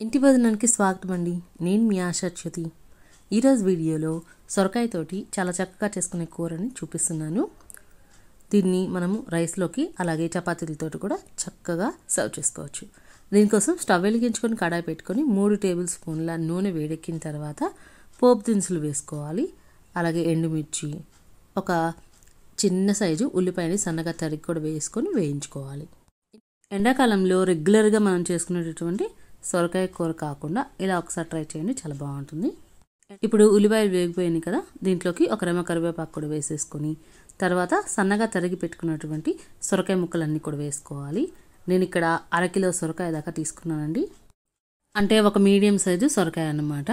ఇంటి భోజనానికి స్వాగతం అండి. నేను మీ ఆశాచ్యుతి. ఈరోజు వీడియోలో సొరకాయతోటి చాలా చక్కగా చేసుకునే కూరని చూపిస్తున్నాను. దీన్ని మనము రైస్లోకి అలాగే చపాతీలతోటి కూడా చక్కగా సర్వ్ చేసుకోవచ్చు. దీనికోసం స్టవ్ వెలిగించుకొని కడాయి పెట్టుకొని 3 టేబుల్ స్పూన్ల నూనె వేడెక్కిన తర్వాత పోపు దినుసులు వేసుకోవాలి. అలాగే ఎండుమిర్చి, ఒక చిన్న సైజు ఉల్లిపాయని సన్నగా తరిగి కూడా వేసుకొని వేయించుకోవాలి. ఎండాకాలంలో రెగ్యులర్గా మనం చేసుకునేటటువంటి సొరకాయ కూర కాకుండా ఇలా ఒకసారి ట్రై చేయండి, చాలా బాగుంటుంది. ఇప్పుడు ఉల్లిపాయలు వేగిపోయినాయి కదా, దీంట్లోకి ఒక రెమ్మ కరివేపాకు కూడా వేసేసుకొని తర్వాత సన్నగా తరిగి పెట్టుకున్నటువంటి సొరకాయ ముక్కలన్నీ కూడా వేసుకోవాలి. నేను ఇక్కడ 1/2 కిలో సొరకాయ దాకా తీసుకున్నానండి, అంటే ఒక మీడియం సైజు సొరకాయ అన్నమాట.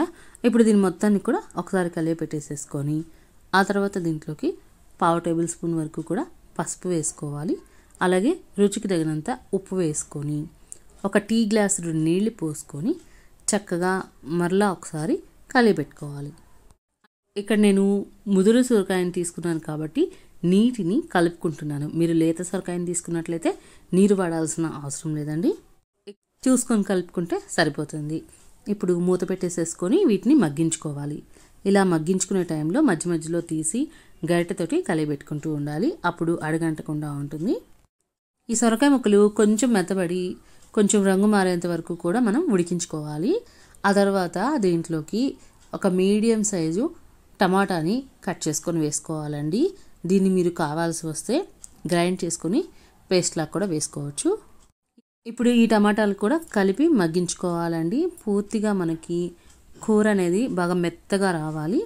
ఇప్పుడు దీని మొత్తాన్ని కూడా ఒకసారి కలిపి పెట్టేసేసుకొని ఆ తర్వాత దీంట్లోకి 1/2 టేబుల్ స్పూన్ వరకు కూడా పసుపు వేసుకోవాలి. అలాగే రుచికి తగినంత ఉప్పు వేసుకొని ఒక టీ గ్లాసు నీళ్లు పోసుకొని చక్కగా మరలా ఒకసారి కలిపెట్టుకోవాలి. ఇక్కడ నేను ముదురు సొరకాయని తీసుకున్నాను కాబట్టి నీటిని కలుపుకుంటున్నాను. మీరు లేత సొరకాయని తీసుకున్నట్లయితే నీరు వాడాల్సిన అవసరం లేదండి, చూసుకొని కలుపుకుంటే సరిపోతుంది. ఇప్పుడు మూత పెట్టేసేసుకొని వీటిని మగ్గించుకోవాలి. ఇలా మగ్గించుకునే టైంలో మధ్య మధ్యలో తీసి గరిటెతోటి కలిపెట్టుకుంటూ ఉండాలి, అప్పుడు అడుగంటకుండా ఉంటుంది. ఈ సొరకాయ ముక్కలు కొంచెం మెత్తబడి కొంచెం రంగు మారేంత వరకు కూడా మనం ఉడికించుకోవాలి. ఆ తర్వాత దీంట్లోకి ఒక మీడియం సైజు టమాటాని కట్ చేసుకొని వేసుకోవాలండి. దీన్ని మీరు కావాల్సి వస్తే గ్రైండ్ చేసుకొని పేస్ట్లా కూడా వేసుకోవచ్చు. ఇప్పుడు ఈ టమాటాలు కూడా కలిపి మగ్గించుకోవాలండి. పూర్తిగా మనకి కూర అనేది బాగా మెత్తగా రావాలి.